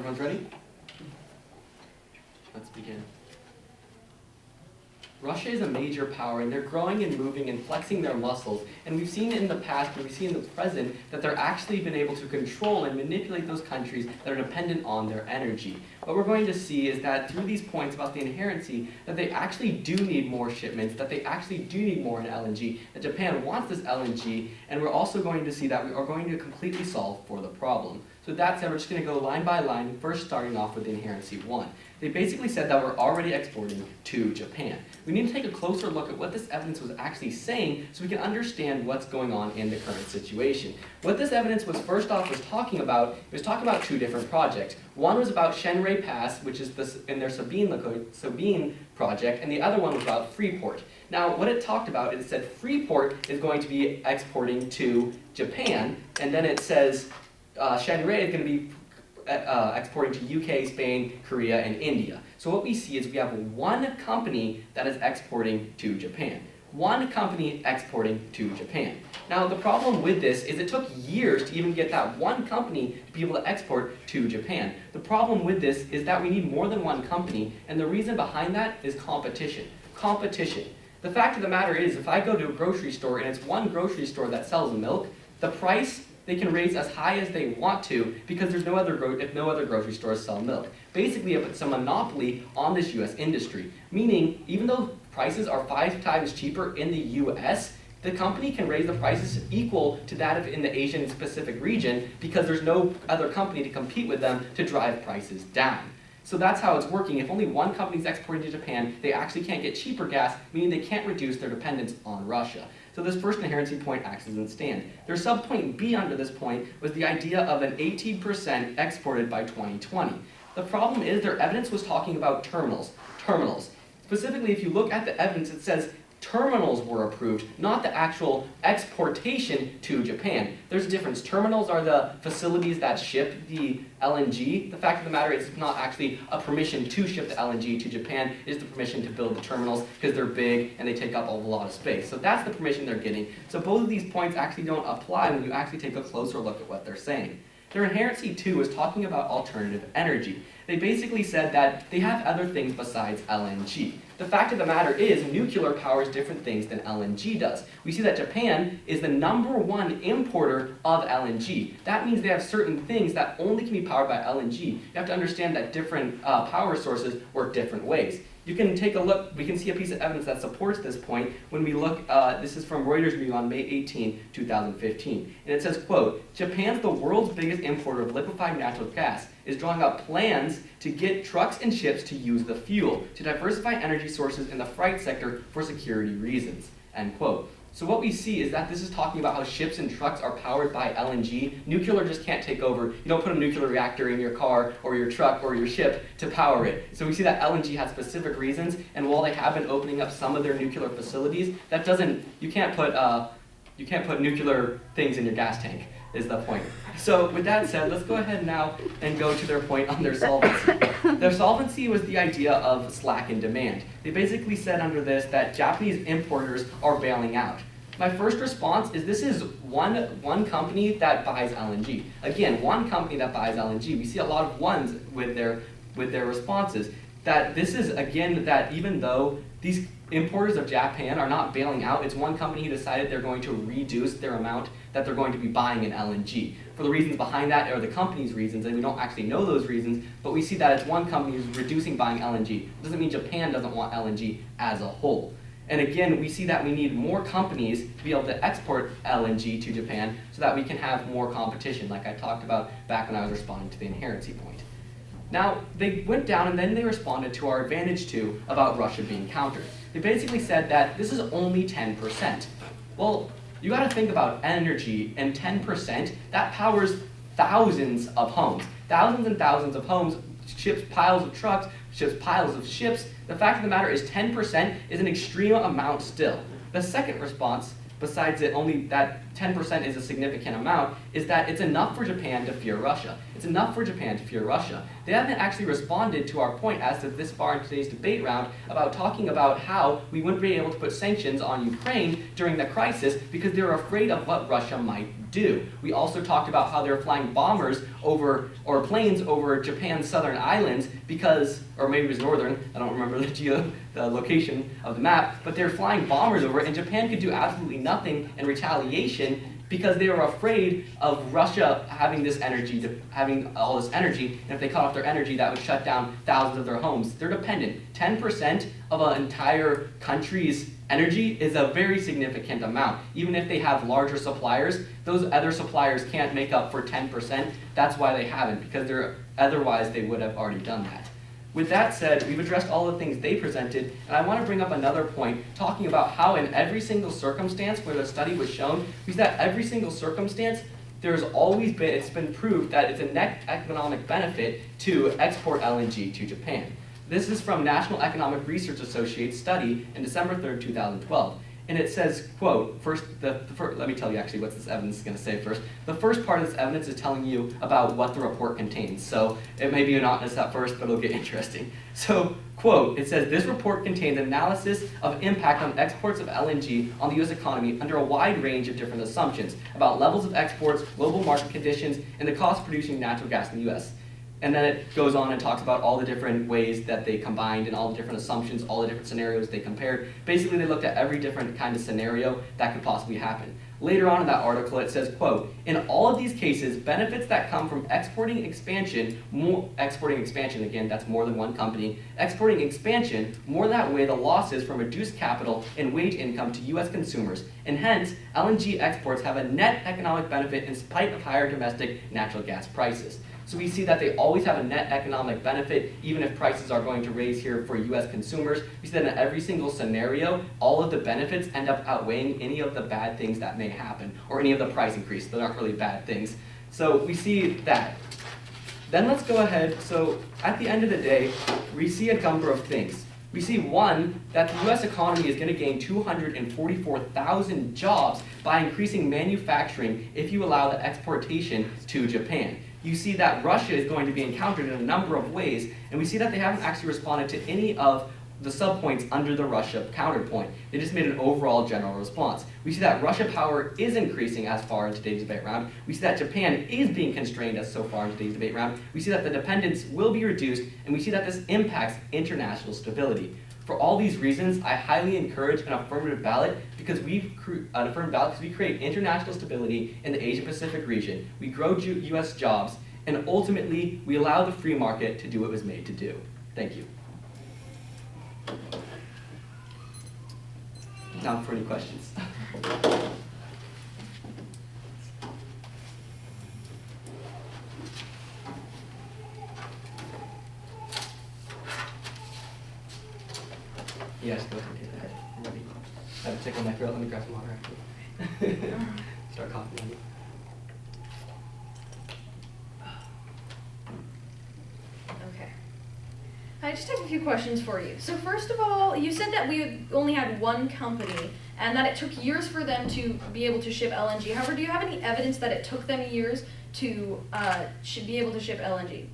Everyone's ready? Let's begin. Russia is a major power, and they're growing and moving and flexing their muscles. And we've seen in the past, and we've seen in the present, that they're actually been able to control and manipulate those countries that are dependent on their energy. What we're going to see is that through these points about the inherency, that they actually do need more shipments, that they actually do need more in LNG, that Japan wants this LNG, and we're also going to see that we are going to completely solve for the problem. So with that said, we're just going to go line by line, first starting off with the inherency 1. They basically said that we're already exporting to Japan. We need to take a closer look at what this evidence was actually saying so we can understand what's going on in the current situation. What this evidence was first off was talking about two different projects. One was about Shenrei Pass, which is in their Sabine project, and the other one was about Freeport. Now, what it talked about is it said Freeport is going to be exporting to Japan, and then it says Shenrei is going to be exporting to UK, Spain, Korea, and India. So what we see is we have one company that is exporting to Japan. One company exporting to Japan. Now the problem with this is it took years to even get that one company to be able to export to Japan. The problem with this is that we need more than one company, and the reason behind that is competition. Competition. The fact of the matter is, if I go to a grocery store and it's one grocery store that sells milk, the price they can raise as high as they want to because there's no other grocery stores sell milk. Basically, it's a monopoly on this U.S. industry, meaning even though prices are 5 times cheaper in the U.S., the company can raise the prices equal to that of in the Asian Pacific region because there's no other company to compete with them to drive prices down. So that's how it's working. If only one company is exporting to Japan, they actually can't get cheaper gas, meaning they can't reduce their dependence on Russia. So this first inherency point acts as a stand. Their subpoint B under this point was the idea of an 18% exported by 2020. The problem is their evidence was talking about terminals. Specifically, if you look at the evidence, it says terminals were approved, not the actual exportation to Japan. There's a difference. Terminals are the facilities that ship the LNG. The fact of the matter is it's not actually a permission to ship the LNG to Japan. It is the permission to build the terminals because they're big and they take up a lot of space. So that's the permission they're getting. So both of these points actually don't apply when you actually take a closer look at what they're saying. Their inherency 2 is talking about alternative energy. They basically said that they have other things besides LNG. The fact of the matter is nuclear powers different things than LNG does. We see that Japan is the #1 importer of LNG. That means they have certain things that only can be powered by LNG. You have to understand that different power sources work different ways. You can take a look, we can see a piece of evidence that supports this point when we look, this is from Reuters Review on May 18, 2015. And it says, quote, Japan's the world's biggest importer of liquefied natural gas is drawing up plans to get trucks and ships to use the fuel, to diversify energy sources in the freight sector for security reasons, end quote. So what we see is that this is talking about how ships and trucks are powered by LNG. Nuclear just can't take over. You don't put a nuclear reactor in your car or your truck or your ship to power it. So we see that LNG has specific reasons, and while they have been opening up some of their nuclear facilities, that doesn't, you can't put nuclear things in your gas tank, is the point. So with that said, let's go ahead now and go to their point on their solvency. Their solvency was the idea of slack in demand. They basically said under this that Japanese importers are bailing out. My first response is this is one company that buys LNG. Again, one company that buys LNG. We see a lot of ones with their responses. That this is, again, that even though these importers of Japan are not bailing out, it's one company who decided they're going to reduce their amount that they're going to be buying in LNG. For the reasons behind that are the company's reasons, and we don't actually know those reasons, but we see that it's one company who's reducing buying LNG. It doesn't mean Japan doesn't want LNG as a whole. And again, we see that we need more companies to be able to export LNG to Japan so that we can have more competition, like I talked about back when I was responding to the inherency point. Now, they went down and then they responded to our advantage 2 about Russia being countered. They basically said that this is only 10%. Well, you gotta think about energy, and 10%, that powers thousands of homes. Thousands and thousands of homes, ships piles of trucks, ships piles of ships. The fact of the matter is 10% is an extreme amount still. The second response, besides it only that 10% is a significant amount, is that it's enough for Japan to fear Russia. It's enough for Japan to fear Russia. They haven't actually responded to our point as to this far in today's debate round about talking about how we wouldn't be able to put sanctions on Ukraine during the crisis because they're afraid of what Russia might do. We also talked about how they're flying bombers over, or planes over Japan's southern islands because, or maybe it was northern, I don't remember the location of the map, but they're flying bombers over it, and Japan could do absolutely nothing in retaliation because they were afraid of Russia having this energy, having all this energy, and if they cut off their energy, that would shut down thousands of their homes. They're dependent. 10% of an entire country's energy is a very significant amount. Even if they have larger suppliers, those other suppliers can't make up for 10%. That's why they haven't, because otherwise they would have already done that. With that said, we've addressed all the things they presented, and I want to bring up another point, talking about how in every single circumstance where the study was shown, we see that every single circumstance, it's been proved that it's a net economic benefit to export LNG to Japan. This is from National Economic Research Associates study in December 3rd, 2012. And it says, quote, let me tell you actually what this evidence is going to say first. The first part of this evidence is telling you about what the report contains. So it may be monotonous at first, but it'll get interesting. So, quote, it says, this report contains analysis of impact on exports of LNG on the U.S. economy under a wide range of different assumptions about levels of exports, global market conditions, and the cost of producing natural gas in the U.S. And then it goes on and talks about all the different ways that they combined and all the different assumptions, all the different scenarios they compared. Basically, they looked at every different kind of scenario that could possibly happen. Later on in that article, it says, quote, in all of these cases, benefits that come from exporting expansion, again, that's more than one company, exporting expansion, more that way the losses from reduced capital and wage income to U.S. consumers. And hence, LNG exports have a net economic benefit in spite of higher domestic natural gas prices. So we see that they always have a net economic benefit, even if prices are going to raise here for U.S. consumers. We see that in every single scenario, all of the benefits end up outweighing any of the bad things that may happen, or any of the price increase. They're not really bad things. So we see that. Then let's go ahead. So at the end of the day, we see a number of things. We see, one, that the U.S. economy is going to gain 244,000 jobs by increasing manufacturing if you allow the exportation to Japan. You see that Russia is going to be encountered in a number of ways, and we see that they haven't actually responded to any of the subpoints under the Russia counterpoint. They just made an overall general response. We see that Russia power is increasing as far in today's debate round. We see that Japan is being constrained as so far in today's debate round. We see that the dependence will be reduced, and we see that this impacts international stability. For all these reasons, I highly encourage an affirmative ballot because we create international stability in the Asia-Pacific region. We grow U.S. jobs, and ultimately, we allow the free market to do what it was made to do. Thank you. Now for any questions. Yes, go ahead and take that. I'm ready. I have a tickle in my throat. Let me grab some water actually. Start coughing on you. Okay. I just have a few questions for you. So first of all, you said that we only had one company and that it took years for them to be able to ship LNG. However, do you have any evidence that it took them years to be able to ship LNG?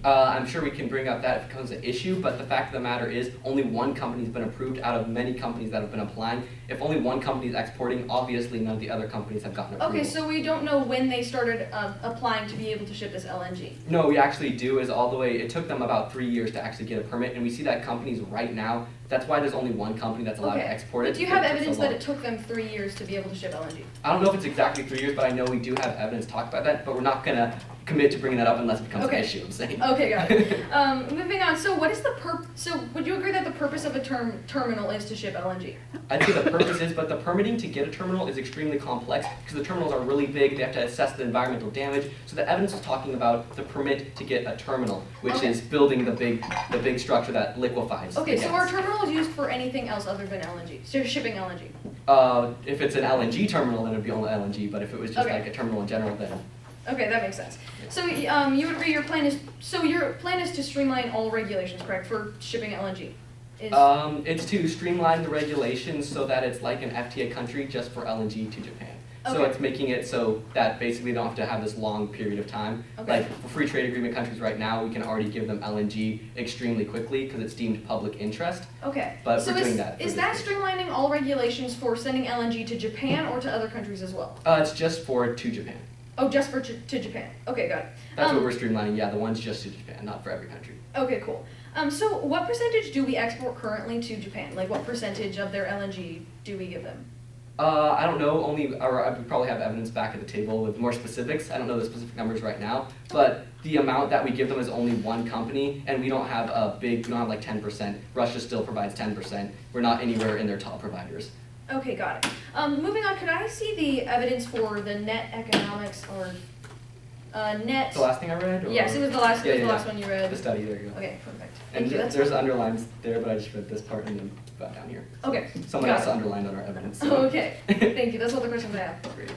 I'm sure we can bring up that if it becomes an issue, but the fact of the matter is only one company has been approved out of many companies that have been applying. If only one company is exporting, obviously none of the other companies have gotten approval. Okay, so we don't know when they started applying to be able to ship this LNG. No, we actually do. It took them about 3 years to actually get a permit, and we see that companies right now, that's why there's only one company that's allowed to export it. But do you have evidence that it took them 3 years to be able to ship LNG? I don't know if it's exactly 3 years, but I know we do have evidence to talk about that, but we're not going to commit to bringing that up unless it becomes an issue, I'm saying. Okay, got it. Moving on, so what is so would you agree that the purpose of a terminal is to ship LNG? I'd say the purpose is, but the permitting to get a terminal is extremely complex because the terminals are really big, they have to assess the environmental damage, so the evidence is talking about the permit to get a terminal, which is building the big structure that liquefies. Okay, so our terminal is used for anything else other than LNG, so shipping LNG? If it's an LNG terminal, then it would be only LNG, but if it was just like a terminal in general, then... Okay, that makes sense. So you would agree your plan is to streamline all regulations, correct, for shipping LNG? It's to streamline the regulations so that it's like an FTA country just for LNG to Japan. So Okay. it's making it so that basically they don't have to have this long period of time. Okay. Like for free trade agreement countries right now, we can already give them LNG extremely quickly because it's deemed public interest. Okay. But so we're doing that for is this that case. streamlining all regulations for sending LNG to Japan or to other countries as well? It's just to Japan. Oh, just to Japan. Okay, got it. That's what we're streamlining. Yeah, the one's just to Japan, not for every country. Okay, cool. So what percentage do we export currently to Japan? Like what percentage of their LNG do we give them? I don't know. We probably have evidence back at the table with more specifics. I don't know the specific numbers right now, but the amount that we give them is only one company, and we don't have we don't have like 10%. Russia still provides 10%. We're not anywhere in their top providers. Okay, got it. Moving on, could I see the evidence for the net economics or net? The last thing I read? Or? Yes, it was the last. Yeah, it was yeah, the last yeah. one you read. The study. There you go. Okay, perfect. And Thank you. That's there's underlines there, but I just read this part and then got down here. okay. Someone got else it. underlined on our evidence. Oh, okay. Thank you. That's all the questions I have. Great.